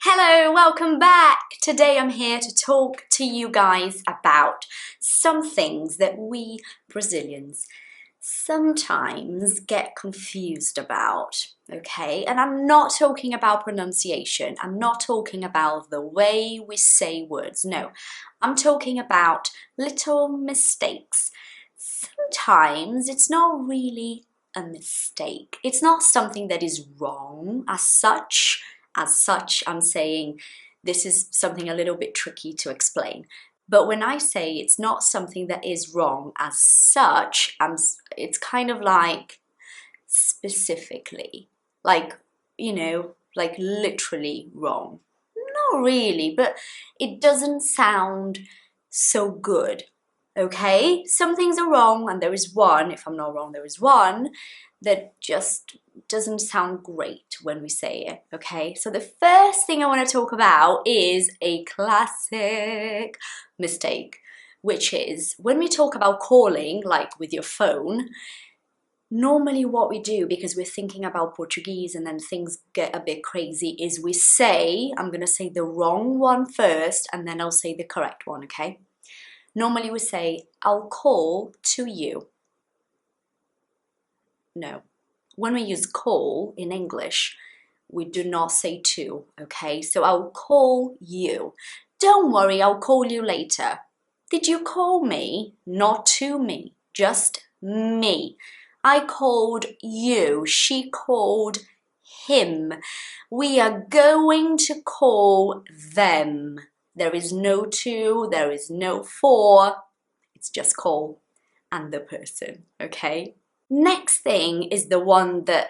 Hello, welcome back! Today I'm here to talk to you guys about some things that we Brazilians sometimes get confused about, okay? And I'm not talking about pronunciation, I'm not talking about the way we say words, no. I'm talking about little mistakes. Sometimes it's not really a mistake. It's not something that is wrong as such. I'm saying this is something a little bit tricky to explain. But when I say it's not something that is wrong as such, it's kind of like specifically, like, you know, like literally wrong. Not really, but it doesn't sound so good, okay? Some things are wrong, and there is one, if I'm not wrong, there is one that just doesn't sound great when we say it, okay? So the first thing I want to talk about is a classic mistake, which is when we talk about calling, like with your phone, normally what we do, because we're thinking about Portuguese and then things get a bit crazy, is we say, I'm going to say the wrong one first and then I'll say the correct one, okay? Normally we say, I'll call to you. No. When we use call in English, we do not say to, okay? So I'll call you. Don't worry, I'll call you later. Did you call me? Not to me, just me. I called you, she called him. We are going to call them. There is no to, there is no for, it's just call and the person, okay? Next thing is the one that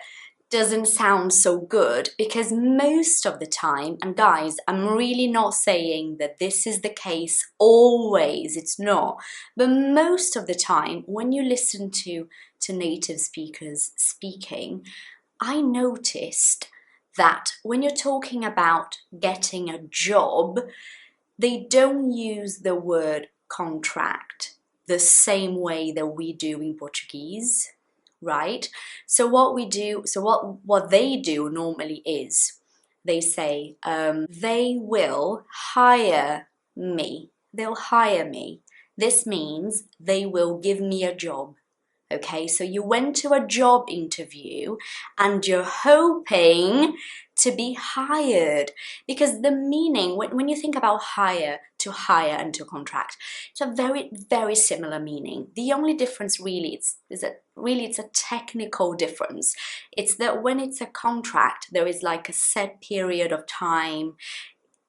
doesn't sound so good, because most of the time, and guys, I'm really not saying that this is the case always, it's not, but most of the time when you listen to native speakers speaking, I noticed that when you're talking about getting a job, they don't use the word contract the same way that we do in Portuguese. Right? So what they do normally is they say, they will hire me. They'll hire me. This means they will give me a job. Okay, so you went to a job interview and you're hoping to be hired, because the meaning, when you think about to hire and to contract, it's a very, very similar meaning. The only difference really is that it's a technical difference. It's that when it's a contract, there is like a set period of time.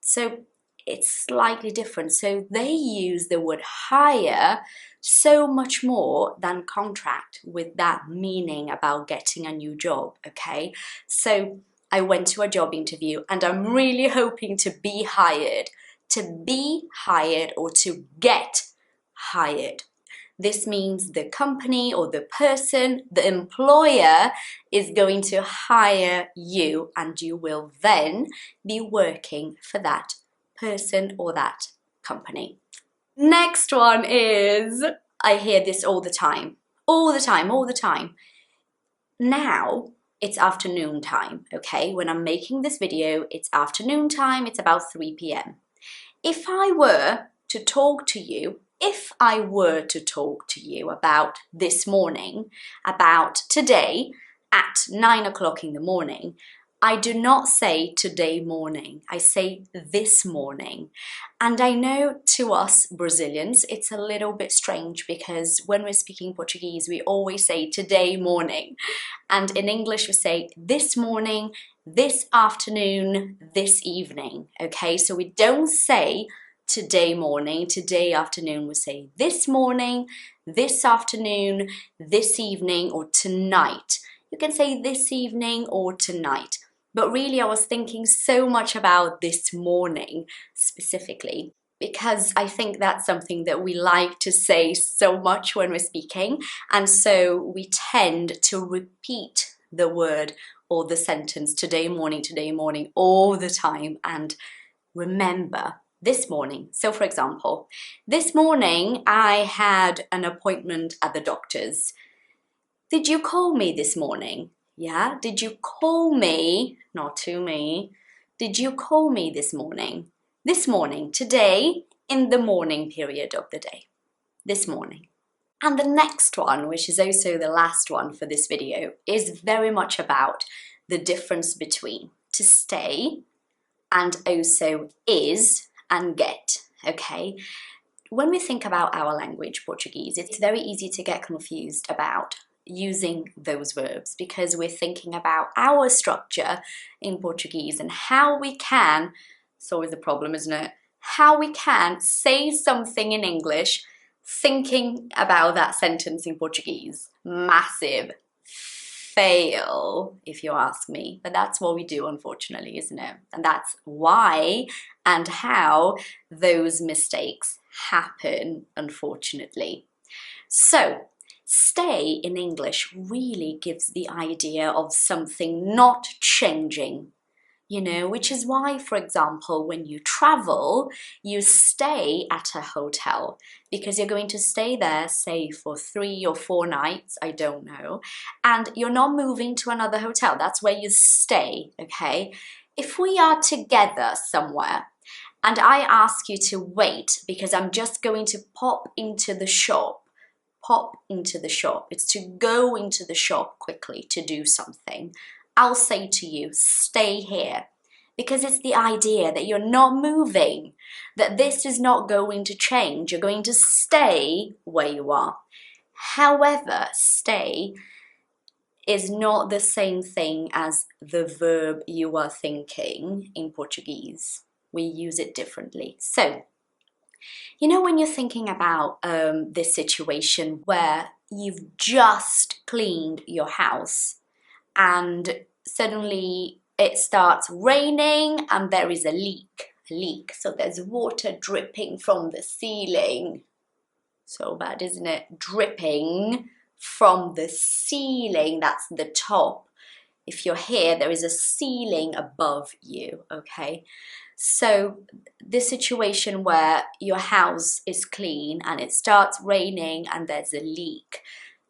So it's slightly different. So they use the word hire so much more than contract, with that meaning about getting a new job, okay? So I went to a job interview and I'm really hoping to be hired. To be hired or to get hired. This means the company or the person, the employer, is going to hire you and you will then be working for that person or that company. Next one is, I hear this all the time. Now, it's afternoon time, okay? When I'm making this video, it's afternoon time, it's about 3 p.m. If I were to talk to you about this morning, about today at 9 o'clock in the morning, I do not say today morning, I say this morning. And I know to us Brazilians, it's a little bit strange, because when we're speaking Portuguese, we always say today morning. And in English, we say this morning, this afternoon, this evening, okay? So we don't say today morning, today afternoon, we say this morning, this afternoon, this evening, or tonight. You can say this evening or tonight. But really, I was thinking so much about this morning specifically, because I think that's something that we like to say so much when we're speaking. And so we tend to repeat the word or the sentence today morning all the time and remember this morning. So for example, this morning I had an appointment at the doctor's. Did you call me this morning? Yeah, did you call me, not to me, Did you call me this morning? This morning, today, in the morning period of the day. This morning. And the next one, which is also the last one for this video, is very much about the difference between to stay and also is and get, okay? When we think about our language, Portuguese, it's very easy to get confused about using those verbs because we're thinking about our structure in Portuguese and how we can, it's always the problem, isn't it? How we can say something in English thinking about that sentence in Portuguese. Massive fail, if you ask me. But that's what we do, unfortunately, isn't it? And that's why and how those mistakes happen, unfortunately. So, stay in English really gives the idea of something not changing. You know, which is why, for example, when you travel, you stay at a hotel because you're going to stay there, say, for 3 or 4 nights, I don't know, and you're not moving to another hotel. That's where you stay, okay? If we are together somewhere and I ask you to wait because I'm just going to pop into the shop, it's to go into the shop quickly to do something. I'll say to you, stay here, because it's the idea that you're not moving, that this is not going to change. You're going to stay where you are. However, stay is not the same thing as the verb you are thinking in Portuguese. We use it differently. So, you know when you're thinking about this situation where you've just cleaned your house, and suddenly it starts raining and there is a leak. So there's water dripping from the ceiling. So bad, isn't it? Dripping from the ceiling, that's the top. If you're here, there is a ceiling above you, okay? So this situation where your house is clean and it starts raining and there's a leak,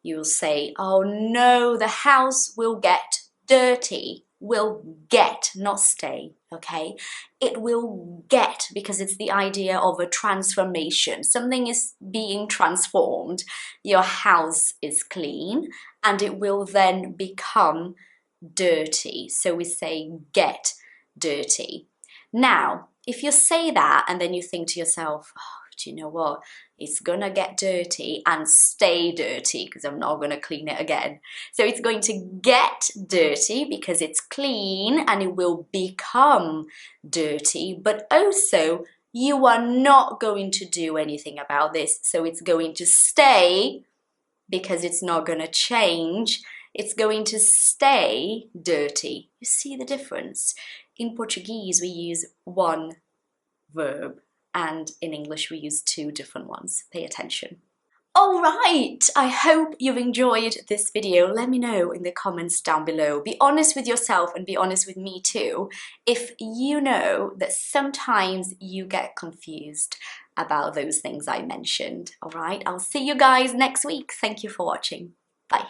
you'll say, oh no, the house will get dirty. Will get, not stay, okay? It will get, because it's the idea of a transformation. Something is being transformed. Your house is clean and it will then become dirty. So we say get dirty. Now, if you say that and then you think to yourself, oh, do you know what? It's gonna get dirty and stay dirty because I'm not gonna clean it again. So it's going to get dirty because it's clean and it will become dirty, but also you are not going to do anything about this. So it's going to stay because it's not gonna change. It's going to stay dirty. You see the difference? In Portuguese, we use one verb, and in English, we use 2 different ones. Pay attention. All right, I hope you've enjoyed this video. Let me know in the comments down below. Be honest with yourself and be honest with me too, if you know that sometimes you get confused about those things I mentioned. All right, I'll see you guys next week. Thank you for watching. Bye.